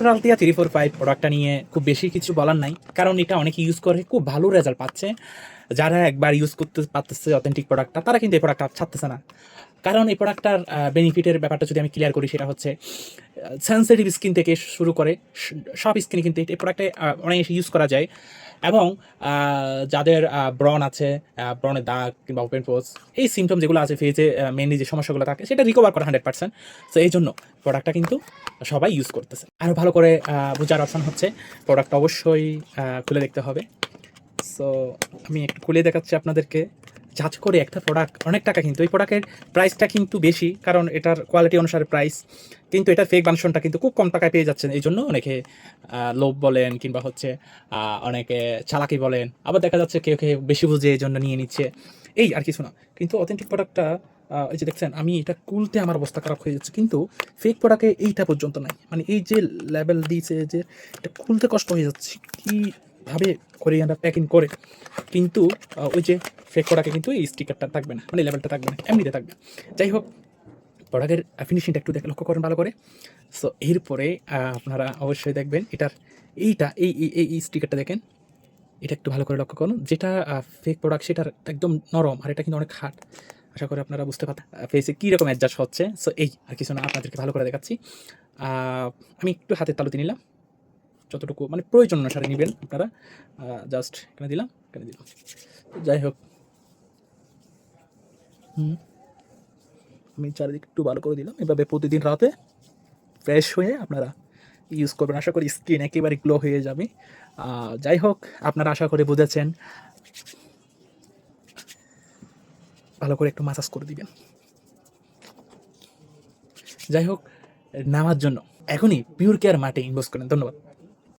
Doctor আলতিয়া 345 প্রোডাক্টটা নিয়ে খুব বেশি কিছু বলার নাই, কারণ এটা অনেকে ইউজ করে খুব ভালো রেজাল্ট পাচ্ছে। যারা একবার ইউজ করতে পারতেছে অথেন্টিক প্রোডাক্টটা, তারা কিন্তু এই প্রোডাক্টটা ছাড়তেছে না। কারণ এই প্রোডাক্টটার বেনিফিটের ব্যাপারটা যদি আমি ক্লিয়ার করি, সেটা হচ্ছে সেন্সিটিভ স্কিন থেকে শুরু করে সব স্কিনে কিন্তু এই প্রোডাক্টে অনেক ইউজ করা যায়। এবং যাদের ব্রণ আছে, ব্রণের দাগ কিংবা ওপেন পোজ, এই সিমটম যেগুলো আছে ফেজে মেনলি যে সমস্যাগুলো থাকে, সেটা রিকভার করে 100%। সো এই জন্য প্রোডাক্টটা কিন্তু সবাই ইউজ করতেছে। আরও ভালো করে বোঝার অপশন হচ্ছে প্রোডাক্টটা অবশ্যই খুলে দেখতে হবে। সো আমি একটু খুলে দেখাচ্ছি আপনাদেরকে। যাচ করে একটা প্রোডাক্ট অনেক টাকা, কিন্তু এই প্রোডাক্টের প্রাইসটা কিন্তু বেশি, কারণ এটার কোয়ালিটি অনুসারে প্রাইস, কিন্তু এটার ফেক ভার্সনটা কিন্তু খুব কম টাকায় পেয়ে যাচ্ছেন। এই জন্য অনেকে লোভ বলেন কিংবা হচ্ছে অনেকে চালাকি বলেন, আবার দেখা যাচ্ছে কেউ কেউ বেশি বুঝে এই জন্য নিয়ে নিচ্ছে, এই আর কিছু না। কিন্তু অথেন্টিক প্রোডাক্টটা এই যে দেখছেন, আমি এটা খুলতে আমার অবস্থা খারাপ হয়ে যাচ্ছে, কিন্তু ফেক প্রোডাক্টে এইটা পর্যন্ত নাই। মানে এই যে লেভেল দিয়েছে, যে এটা খুলতে কষ্ট হয়ে যাচ্ছে কীভাবে কোরিয়ানরা প্যাকিং করে, কিন্তু ওই যে ফেক প্রোডাক্টে কিন্তু এই স্টিকারটা থাকবে না, মানে লেভেলটা থাকবে না, এমনিতে থাকবে। যাই হোক, প্রোডাক্টের ফিনিশিংটা একটু দেখে লক্ষ্য করেন ভালো করে। সো এরপরে আপনারা অবশ্যই দেখবেন এটার এইটা এই এই এই স্টিকারটা দেখেন, এটা একটু ভালো করে লক্ষ্য করুন। যেটা ফেক প্রোডাক্ট সেটার একদম নরম, আর এটা কিন্তু অনেক হার্ড। আশা করি আপনারা বুঝতে পারছেন ফেসে কীরকম অ্যাডজাস্ট হচ্ছে। সো এই আর কিছু না, আপনাদেরকে ভালো করে দেখাচ্ছি। আমি একটু হাতের তালুতে নিলাম, যতটুকু মানে প্রয়োজন অনুসারে নেবেন আপনারা। জাস্ট এখানে দিলাম, এখানে দিলাম। যাই হোক, আমি চারিদিক একটু ভালো করে দিলাম। এভাবে প্রতিদিন রাতে ফ্রেশ হয়ে আপনারা ইউজ করবেন, আশা করি স্কিন একেবারে গ্লো হয়ে যাবে। যাই হোক, আপনারা আশা করি বুঝেছেন। ভালো করে একটু মাসাজ করে দিবেন। যাই হোক, নামার জন্য এখনই পিওর কেয়ার মার্টে ইনভেস্ট করেন। ধন্যবাদ।